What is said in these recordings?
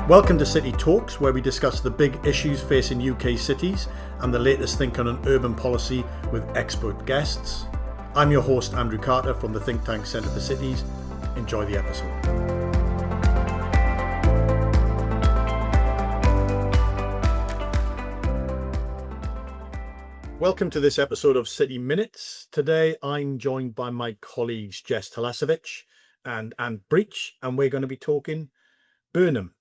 Welcome to City Talks, where we discuss the big issues facing UK cities and the latest thinking on urban policy with expert guests. I'm your host, Andrew Carter from the think tank Centre for Cities. Enjoy the episode. Welcome to this episode of City Minutes. Today I'm joined by my colleagues Jess Tulasiewicz and Andy Burnham, and we're going to be talking Burnham.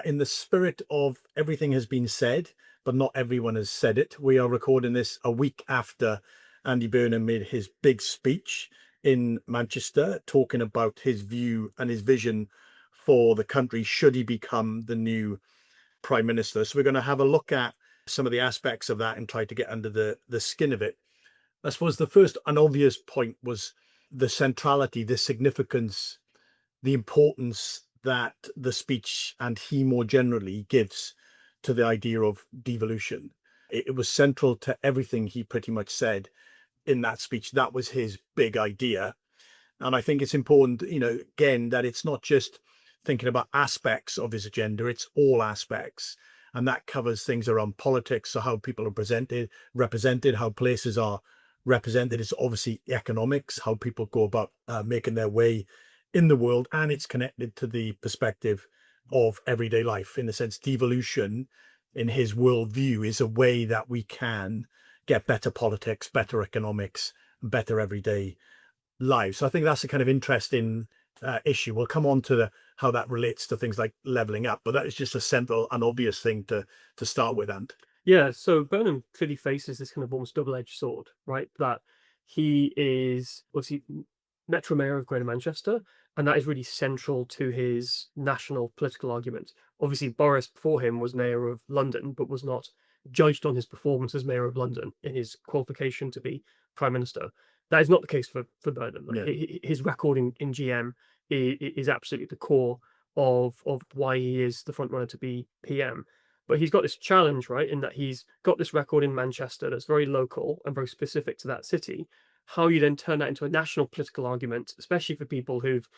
In the spirit of everything has been said, but not everyone has said it, we are recording this a week after Andy Burnham made his big speech in Manchester, talking about his view and his vision for the country should he become the new Prime Minister. So we're going to have a look at some of the aspects of that and try to get under the skin of it. I suppose the first and obvious point was the centrality, the significance, the importance that the speech and he more generally gives to the idea of devolution. It was central to everything he pretty much said in that speech. That was his big idea. And I think it's important, again, that it's not just thinking about aspects of his agenda, it's all aspects. And that covers things around politics, so how people are represented, how places are represented. It's obviously economics, how people go about making their way in the world, and it's connected to the perspective of everyday life. In a sense, devolution in his worldview is a way that we can get better politics, better economics, better everyday lives. So I think that's a kind of interesting issue. We'll come on to how that relates to things like levelling up, but that is just a central and obvious thing to start with, Ant. Yeah, so Burnham clearly faces this kind of almost double-edged sword, right? That he is obviously Metro Mayor of Greater Manchester, and that is really central to his national political argument. Obviously, Boris before him was Mayor of London, but was not judged on his performance as Mayor of London in his qualification to be Prime Minister. That is not the case for Burnham. Yeah. His record in GM is absolutely the core of why he is the front runner to be PM. But he's got this challenge, right, in that he's got this record in Manchester that's very local and very specific to that city. How you then turn that into a national political argument, especially for people who've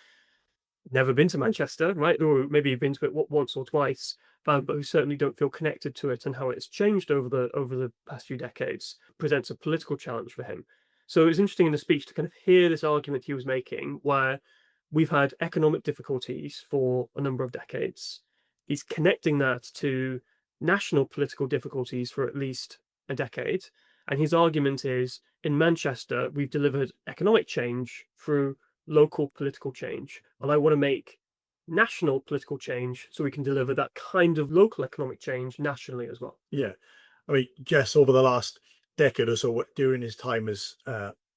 never been to Manchester, right, or maybe you've been to it once or twice, but who certainly don't feel connected to it, and how it's changed over the past few decades, presents a political challenge for him. So it was interesting in the speech to kind of hear this argument he was making, where we've had economic difficulties for a number of decades. He's connecting that to national political difficulties for at least a decade. And his argument is, in Manchester, we've delivered economic change through local political change. And I want to make national political change so we can deliver that kind of local economic change nationally as well. Yeah. I mean, Jess, over the last decade or so, during his time as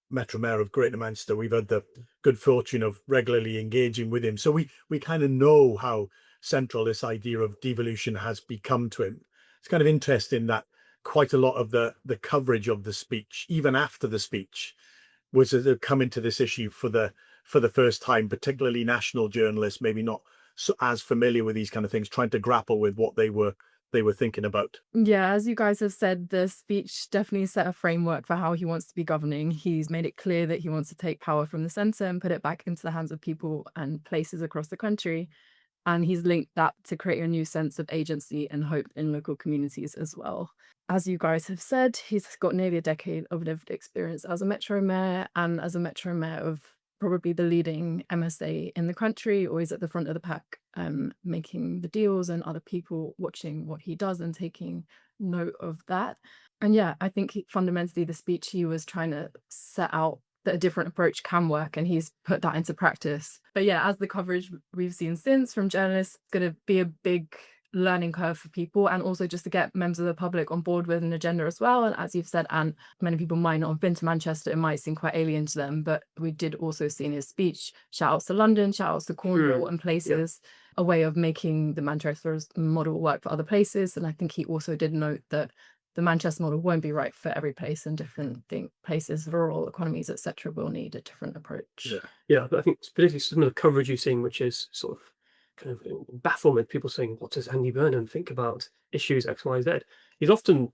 Metro Mayor of Greater Manchester, we've had the good fortune of regularly engaging with him. So we kind of know how central this idea of devolution has become to him. It's kind of interesting that quite a lot of the coverage of the speech, even after the speech, was to come into this issue for the first time, particularly national journalists, maybe not as familiar with these kind of things, trying to grapple with what they were thinking about. Yeah, as you guys have said, the speech definitely set a framework for how he wants to be governing. He's made it clear that he wants to take power from the centre and put it back into the hands of people and places across the country. And he's linked that to create a new sense of agency and hope in local communities as well. As you guys have said, he's got nearly a decade of lived experience as a Metro Mayor and as a Metro Mayor of probably the leading MSA in the country, always at the front of the pack, making the deals and other people watching what he does and taking note of that. And yeah, I think fundamentally the speech he was trying to set out that a different approach can work, and he's put that into practice. But yeah, as the coverage we've seen since from journalists, it's going to be a big learning curve for people, and also just to get members of the public on board with an agenda as well. And as you've said, and many people might not have been to Manchester, it might seem quite alien to them, but we did also see in his speech shout outs to London, shout outs to Cornwall and places, a way of making the Manchester model work for other places. And I think he also did note that the Manchester model won't be right for every place, and different places, rural economies, etc., will need a different approach. Yeah, but I think particularly some of the coverage you've seen, which is sort of kind of bafflement, people saying, what does Andy Burnham think about issues X, Y, Z? He's often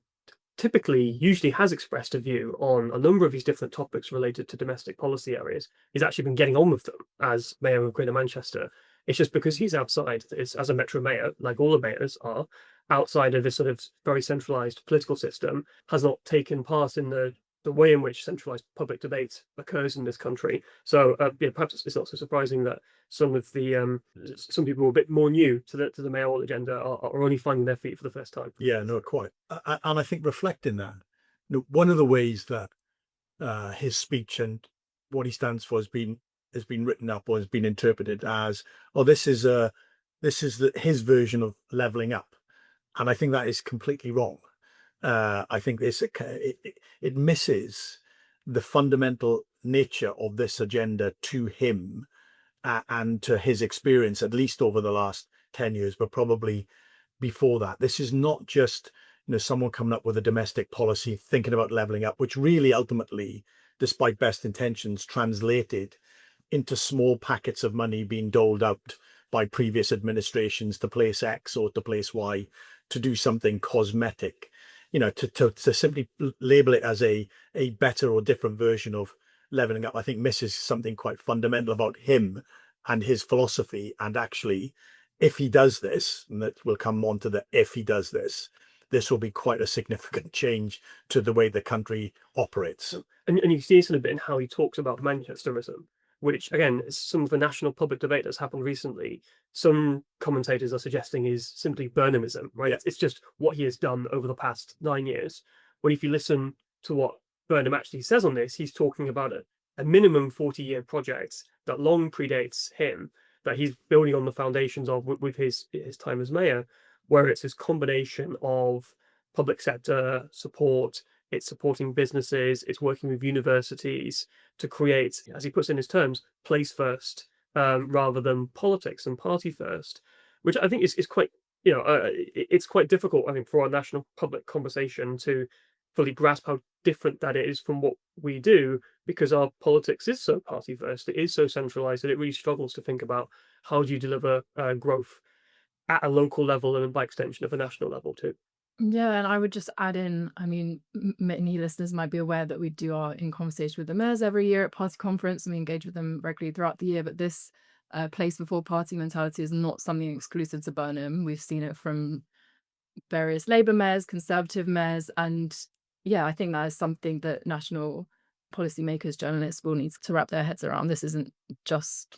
usually has expressed a view on a number of these different topics related to domestic policy areas. He's actually been getting on with them as Mayor of Greater Manchester. It's just because he's outside, as a metro mayor, like all the mayors are, outside of this sort of very centralized political system, has not taken part in the way in which centralized public debate occurs in this country. So perhaps it's not so surprising that some of the some people who are a bit more new to the mayoral agenda are only finding their feet for the first time. Yeah, no, quite. And I think reflecting that, one of the ways that his speech and what he stands for has been written up or has been interpreted as, oh, this is his version of leveling up, and I think that is completely wrong. I think it misses the fundamental nature of this agenda to him and to his experience, at least over the last 10 years, but probably before that. This is not just someone coming up with a domestic policy thinking about leveling up, which really ultimately, despite best intentions, translated into small packets of money being doled out by previous administrations to place X or to place Y, to do something cosmetic, to simply label it as a better or different version of leveling up, I think misses something quite fundamental about him and his philosophy. And actually, if he does this, and that will come on to the if he does this, this will be quite a significant change to the way the country operates. And you see this in a bit in how he talks about Manchesterism, which again is some of the national public debate that's happened recently. Some commentators are suggesting is simply Burnhamism, right? Yeah. It's just what he has done over the past 9 years. When if you listen to what Burnham actually says on this, he's talking about a minimum 40-year project that long predates him, that he's building on the foundations of with his time as mayor, where it's this combination of public sector support, it's supporting businesses, it's working with universities to create, as he puts in his terms, place first, rather than politics and party first, which I think is quite, it's quite difficult, I think, for our national public conversation to fully grasp how different that is from what we do, because our politics is so party first, it is so centralized that it really struggles to think about how do you deliver growth at a local level and by extension of a national level too. Yeah, and I would just add in, I mean, many listeners might be aware that we do our In Conversation with the Mayors every year at Party Conference, and we engage with them regularly throughout the year. But this place before party mentality is not something exclusive to Burnham. We've seen it from various Labour mayors, Conservative mayors, and yeah, I think that is something that national policymakers, journalists will need to wrap their heads around. This isn't just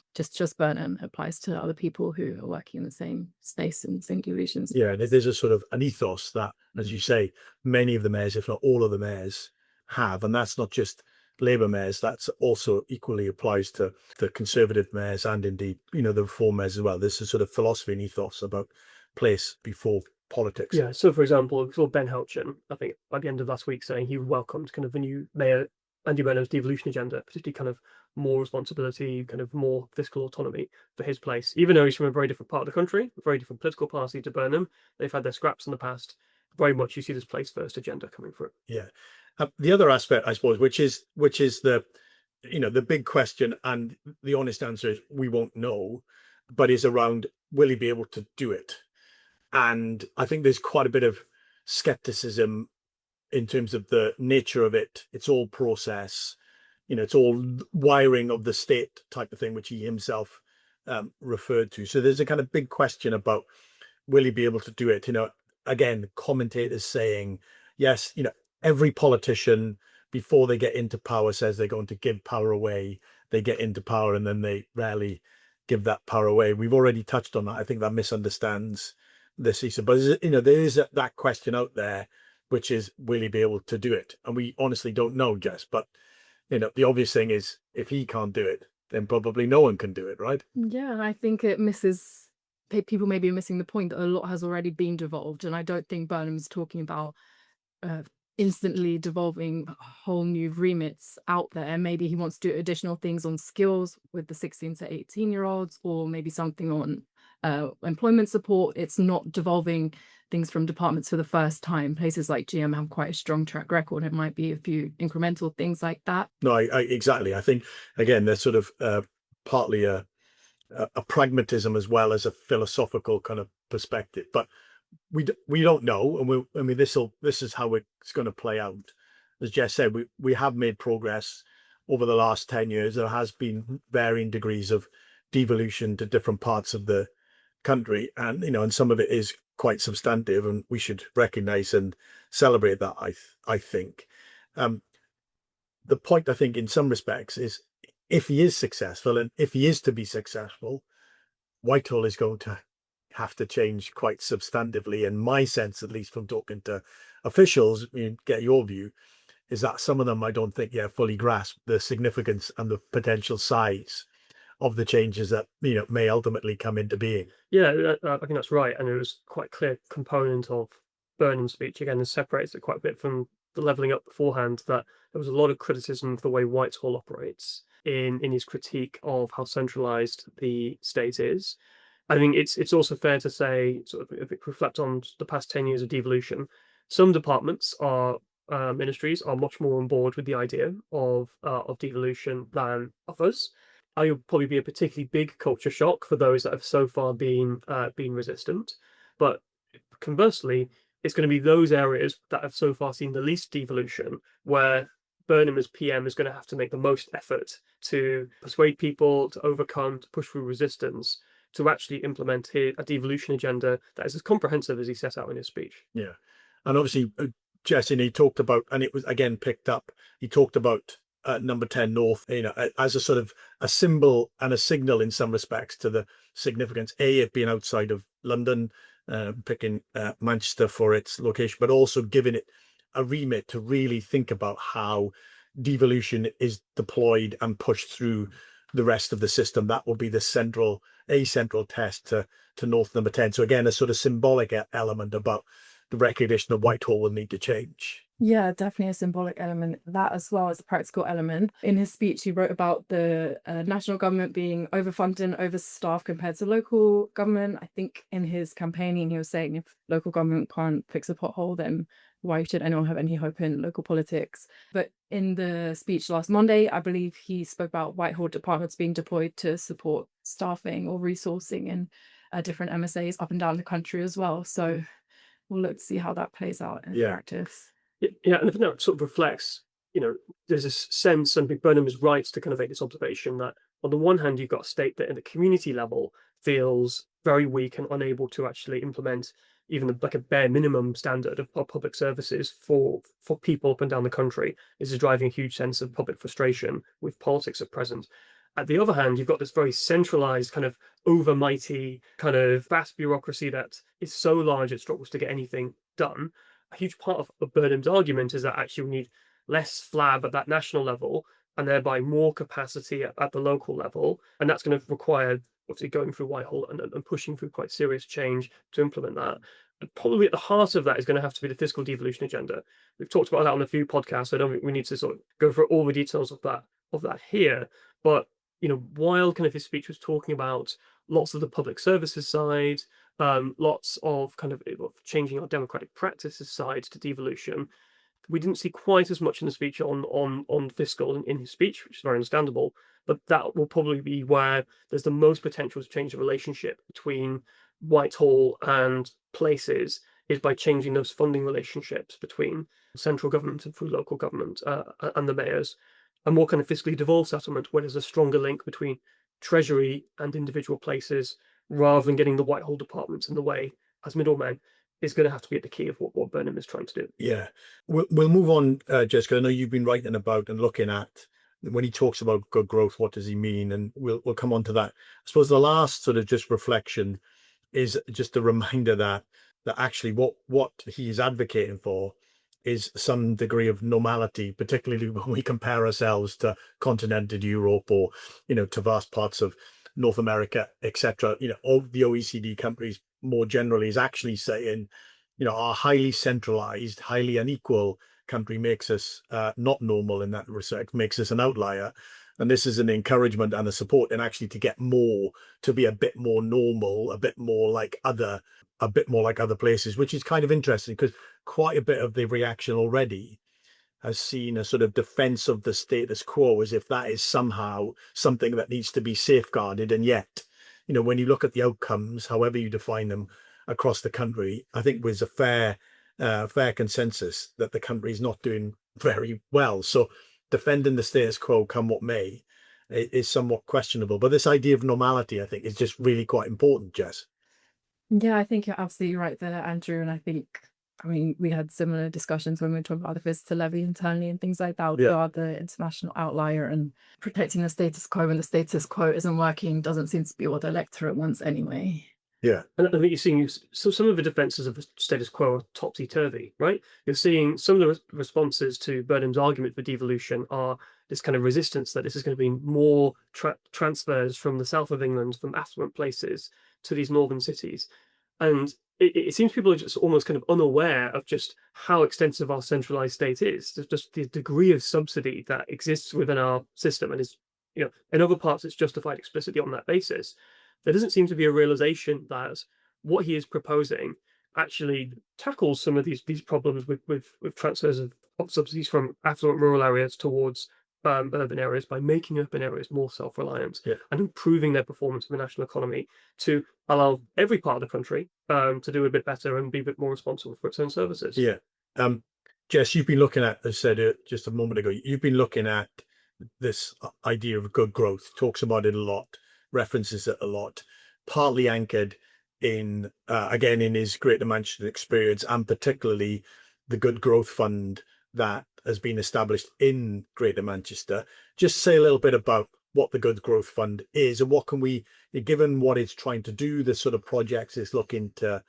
Burnham. It applies to other people who are working in the same space and same delusions. Yeah, there's a sort of an ethos that, as you say, many of the mayors, if not all of the mayors, have, and that's not just Labour mayors. That's also equally applies to the Conservative mayors and indeed, the Reform mayors as well. There's a sort of philosophy and ethos about place before politics. Yeah. So, for example, we saw Ben Helchin, I think, by the end of last week, saying he welcomed kind of the new mayor Andy Burnham's devolution agenda, particularly kind of more responsibility, kind of more fiscal autonomy for his place. Even though he's from a very different part of the country, a very different political party to Burnham, they've had their scraps in the past. Very much you see this place first agenda coming through. Yeah. The other aspect, I suppose, which is the the big question, and the honest answer is we won't know, but is around, will he be able to do it? And I think there's quite a bit of skepticism in terms of the nature of it. It's all process, it's all wiring of the state type of thing, which he himself referred to. So there's a kind of big question about, will he be able to do it? Again, commentators saying, yes, every politician before they get into power says they're going to give power away. They get into power and then they rarely give that power away. We've already touched on that. I think that misunderstands this, Issa. But there is that question out there, which is, will he be able to do it? And we honestly don't know, Jess. But the obvious thing is, if he can't do it, then probably no one can do it, right? Yeah, and I think it misses, people may be missing the point that a lot has already been devolved, and I don't think Burnham's talking about instantly devolving whole new remits out there. Maybe he wants to do additional things on skills with the 16 to 18-year-olds, or maybe something on employment support. It's not devolving things from departments for the first time. Places like GM have quite a strong track record. It might be a few incremental things like that. No, I exactly. I think, again, there's sort of partly a pragmatism as well as a philosophical kind of perspective, but we don't know, and this is how it's going to play out. As Jess said, we have made progress over the last 10 years. There has been varying degrees of devolution to different parts of the country, and and some of it is quite substantive, and we should recognise and celebrate that. I think um, the point, I think, in some respects, is if he is successful, and if he is to be successful, Whitehall is going to have to change quite substantively. In my sense, at least from talking to officials, get your view, is that some of them, I don't think, fully grasp the significance and the potential size of the changes that may ultimately come into being. Yeah, I think that's right, and it was quite a clear component of Burnham's speech. Again, it separates it quite a bit from the levelling up beforehand, that there was a lot of criticism of the way Whitehall operates in his critique of how centralised the state is. I think it's also fair to say, sort of, if we reflect on the past 10 years of devolution, some departments are ministries are much more on board with the idea of devolution than others. I will probably be a particularly big culture shock for those that have so far been resistant. But conversely, it's going to be those areas that have so far seen the least devolution where Burnham as PM is going to have to make the most effort to persuade people, to overcome, to push through resistance, to actually implement a devolution agenda that is as comprehensive as he set out in his speech. Yeah. And obviously, Jess, he talked about, and it was again picked up, he talked about number 10 North, as a sort of a symbol and a signal in some respects to the significance, of being outside of London, picking Manchester for its location, but also giving it a remit to really think about how devolution is deployed and pushed through the rest of the system. That will be the central test to North number 10. So again, a sort of symbolic element about the recognition that Whitehall will need to change. Yeah, definitely a symbolic element. That, as well as a practical element. In his speech, he wrote about the national government being overfunded and overstaffed compared to local government. I think in his campaigning, he was saying if local government can't fix a pothole, then why should anyone have any hope in local politics? But in the speech last Monday, I believe he spoke about Whitehall departments being deployed to support staffing or resourcing in different MSAs up and down the country as well. So we'll look to see how that plays out in practice. Yeah, and I think that sort of reflects, there's this sense, and Burnham is right to kind of make this observation, that on the one hand, you've got a state that at the community level feels very weak and unable to actually implement even like a bare minimum standard of public services for people up and down the country. This is driving a huge sense of public frustration with politics at present. At the other hand, you've got this very centralized, kind of overmighty, kind of vast bureaucracy that is so large it struggles to get anything done. A huge part of Burnham's argument is that actually we need less flab at that national level and thereby more capacity at the local level. And that's going to require, obviously, going through Whitehall and pushing through quite serious change to implement that. And probably at the heart of that is going to have to be the fiscal devolution agenda. We've talked about that on a few podcasts, so I don't think we need to sort of go through all the details of that here. But while kind of his speech was talking about lots of the public services side, lots of kind of changing our democratic practices side to devolution, we didn't see quite as much in the speech on fiscal in his speech, which is very understandable. But that will probably be where there's the most potential to change the relationship between Whitehall and places, is by changing those funding relationships between central government and through local government and the mayors. A more kind of fiscally devolved settlement where there's a stronger link between Treasury and individual places, rather than getting the Whitehall departments in the way as middlemen, is going to have to be at the key of what Burnham is trying to do. Yeah, we'll move on, Jessica. I know you've been writing about and looking at, when he talks about good growth, what does he mean? And we'll come on to that. I suppose the last sort of just reflection is just a reminder that actually what he is advocating for is some degree of normality, particularly when we compare ourselves to continental Europe or to vast parts of North America, etc. All the OECD countries more generally is actually saying, our highly centralized, highly unequal country makes us not normal in that respect, makes us an outlier. And this is an encouragement and a support, and actually to get more, to be a bit more normal, a bit more like other places, which is kind of interesting, because quite a bit of the reaction already has seen a sort of defense of the status quo, as if that is somehow something that needs to be safeguarded. And yet, when you look at the outcomes, however you define them across the country, I think there's a fair consensus that the country is not doing very well. So defending the status quo come what may, is somewhat questionable. But this idea of normality, I think, is just really quite important, Jess. Yeah, I think you're absolutely right there, Andrew. And I mean, we had similar discussions when we were talking about the visitor levy internally and things like that. We Yeah. are the international outlier, and protecting the status quo when the status quo isn't working doesn't seem to be what the electorate wants anyway. Yeah. And I think you're seeing some of the defenses of the status quo are topsy-turvy, right? You're seeing some of the responses to Burnham's argument for devolution are this kind of resistance that this is going to be more transfers from the south of England, from affluent places, to these northern cities. And it seems people are just almost kind of unaware of just how extensive our centralized state is. There's just the degree of subsidy that exists within our system, and is, in other parts it's justified explicitly on that basis. There doesn't seem to be a realization that what he is proposing actually tackles some of these problems with transfers of subsidies from affluent rural areas towards urban areas, by making urban areas more self-reliant and improving their performance in the national economy, to allow every part of the country to do a bit better and be a bit more responsible for its own services. Yeah. Jess, you've been looking at, as I said just a moment ago, you've been looking at this idea of good growth, talks about it a lot, references it a lot, partly anchored in, again, in his Greater Manchester experience, and particularly the Good Growth Fund that has been established in Greater Manchester. Just say a little bit about what the Good Growth Fund is, and what can we, given what it's trying to do, the sort of projects it's looking to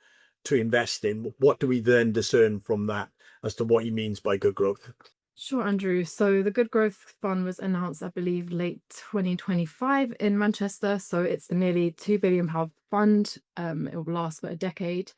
invest in, what do we then discern from that as to what he means by good growth? Sure, Andrew. So the Good Growth Fund was announced, I believe, late 2025 in Manchester. So it's a nearly £2 billion fund. It will last for a decade.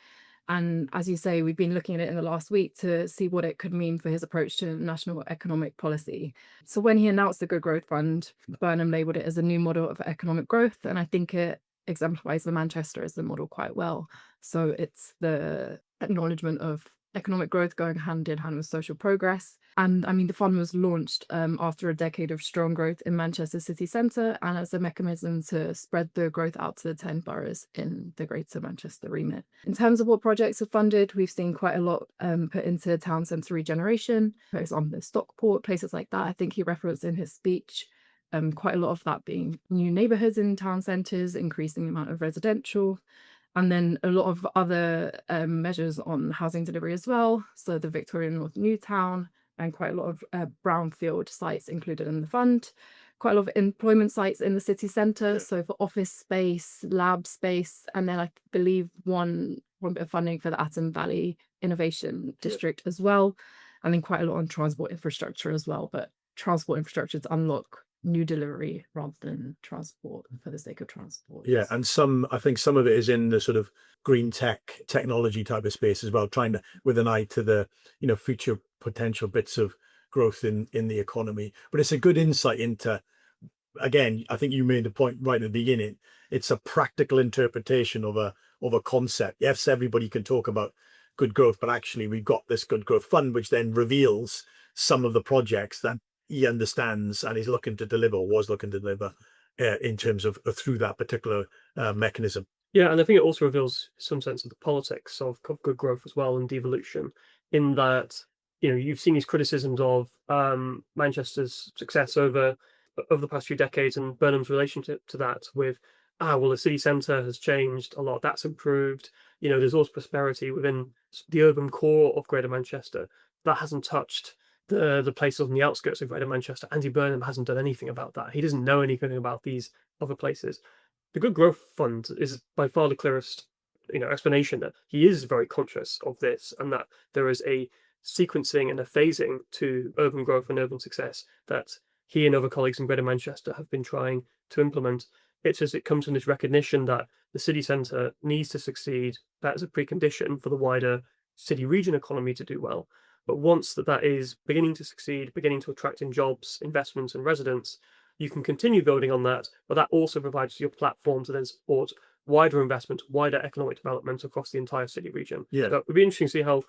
And as you say, we've been looking at it in the last week to see what it could mean for his approach to national economic policy. So when he announced the Good Growth Fund, Burnham labelled it as a new model of economic growth. And I think it exemplifies the Manchester as the model quite well. So it's the acknowledgement of economic growth going hand in hand with social progress. And I mean, the fund was launched after a decade of strong growth in Manchester city centre, and as a mechanism to spread the growth out to the 10 boroughs in the Greater Manchester remit. In terms of what projects are funded, we've seen quite a lot put into town centre regeneration, focus on the Stockport, places like that. I think he referenced in his speech quite a lot of that being new neighbourhoods in town centres, increasing the amount of residential, and then a lot of other measures on housing delivery as well. So the Victoria North Newtown, and quite a lot of brownfield sites included in the fund. Quite a lot of employment sites in the city centre, so for office space, lab space, and then I believe one bit of funding for the Atom Valley Innovation District as well. And then quite a lot on transport infrastructure as well, but transport infrastructure to unlock new delivery rather than transport for the sake of transport. Yeah, and I think some of it is in the sort of green technology type of space as well, trying to, with an eye to the, future potential bits of growth in the economy. But it's a good insight into, again, I think you made the point right at the beginning, it's a practical interpretation of a concept. Yes, everybody can talk about good growth, but actually we've got this Good Growth Fund, which then reveals some of the projects that he understands and is looking to deliver, or was looking to deliver, in terms of through that particular mechanism. Yeah, and I think it also reveals some sense of the politics of good growth as well, and devolution, in that you've seen these criticisms of Manchester's success over the past few decades, and Burnham's relationship to that with well, the city centre has changed a lot, that's improved. There's also prosperity within the urban core of Greater Manchester that hasn't touched the places on the outskirts of Greater Manchester. Andy Burnham hasn't done anything about that. He doesn't know anything about these other places. The Good Growth Fund is by far the clearest, explanation that he is very conscious of this, and that there is a sequencing and a phasing to urban growth and urban success that he and other colleagues in Greater Manchester have been trying to implement. It's just, it comes from this recognition that the city centre needs to succeed. That is a precondition for the wider city region economy to do well. But once that is beginning to succeed, beginning to attract in jobs, investments, and residents, you can continue building on that, but that also provides your platform to then support wider investment, wider economic development across the entire city region. Yeah. So it would be interesting to see how,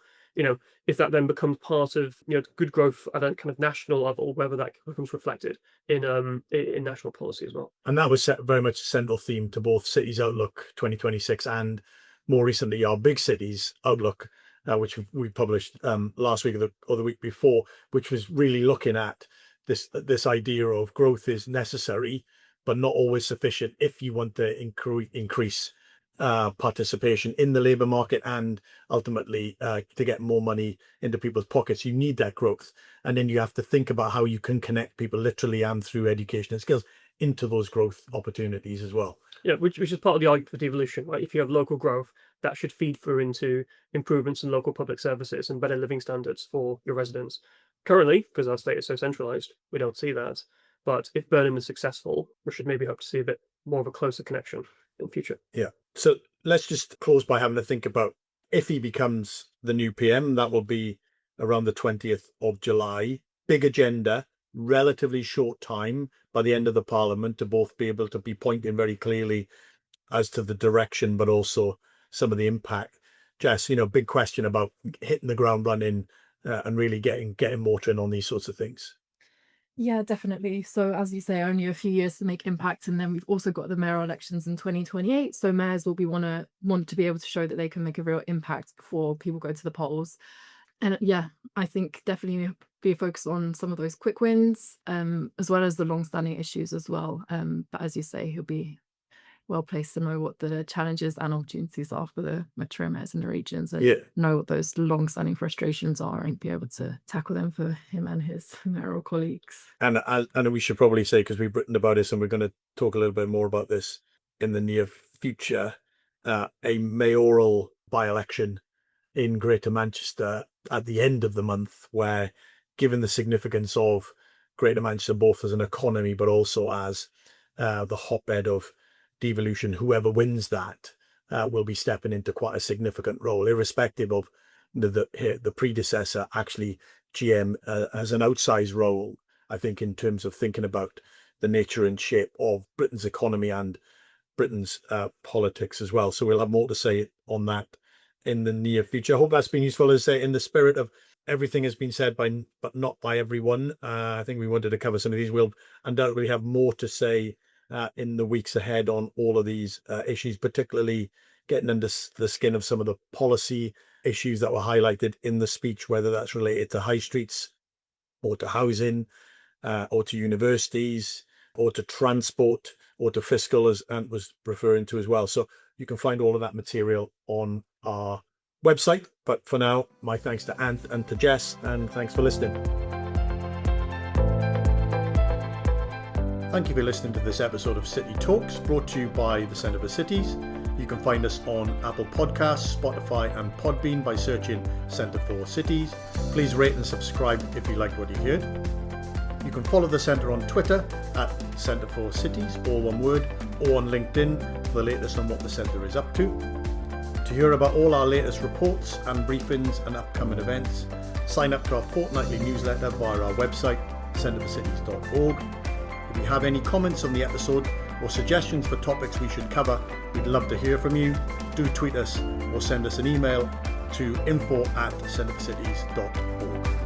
if that then becomes part of, good growth at a kind of national level, whether that becomes reflected in national policy as well. And that was very much a central theme to both Cities Outlook 2026 and more recently our Big Cities Outlook, which we published last week or the week before, which was really looking at this idea of growth is necessary, but not always sufficient if you want to increase participation in the labour market and ultimately to get more money into people's pockets. You need that growth, and then you have to think about how you can connect people literally and through education and skills into those growth opportunities as well. Yeah, which is part of the argument for devolution, right? If you have local growth, that should feed through into improvements in local public services and better living standards for your residents. Currently, because our state is so centralised, we don't see that. But if Burnham is successful, we should maybe hope to see a bit more of a closer connection in the future. Yeah. So let's just close by having to think about if he becomes the new PM. That will be around the 20th of July. Big agenda, relatively short time by the end of the Parliament to both be able to be pointing very clearly as to the direction, but also some of the impact. Jess, big question about hitting the ground running and really getting motoring on these sorts of things. Yeah, definitely. So as you say, only a few years to make impact, and then we've also got the mayoral elections in 2028. So mayors will want to be able to show that they can make a real impact before people go to the polls. And yeah, I think definitely be focused on some of those quick wins, as well as the long-standing issues as well. But as you say, he'll be well placed to know what the challenges and opportunities are for the metro mayors in the regions, and know what those long-standing frustrations are and be able to tackle them for him and his mayoral colleagues. And we should probably say, because we've written about this and we're going to talk a little bit more about this in the near future, a mayoral by-election in Greater Manchester at the end of the month, where, given the significance of Greater Manchester both as an economy but also as the hotbed of devolution, whoever wins that will be stepping into quite a significant role, irrespective of the predecessor. Actually, GM has an outsized role, I think, in terms of thinking about the nature and shape of Britain's economy and Britain's politics as well. So we'll have more to say on that in the near future. I hope that's been useful. As I say, in the spirit of everything has been said but not by everyone, I think we wanted to cover some of these. We'll undoubtedly have more to say in the weeks ahead on all of these issues, particularly getting under the skin of some of the policy issues that were highlighted in the speech, whether that's related to high streets or to housing or to universities or to transport or to fiscal, as Ant was referring to as well. So you can find all of that material on our website. But for now, my thanks to Ant and to Jess, and thanks for listening. Thank you for listening to this episode of City Talks, brought to you by the Centre for Cities. You can find us on Apple Podcasts, Spotify and Podbean by searching Centre for Cities. Please rate and subscribe if you like what you heard. You can follow the Centre on Twitter at Centre for Cities, all one word, or on LinkedIn for the latest on what the Centre is up to. To hear about all our latest reports and briefings and upcoming events, sign up to our fortnightly newsletter via our website, centreforcities.org. If you have any comments on the episode or suggestions for topics we should cover, we'd love to hear from you. Do tweet us or send us an email to info@centreforcities.org.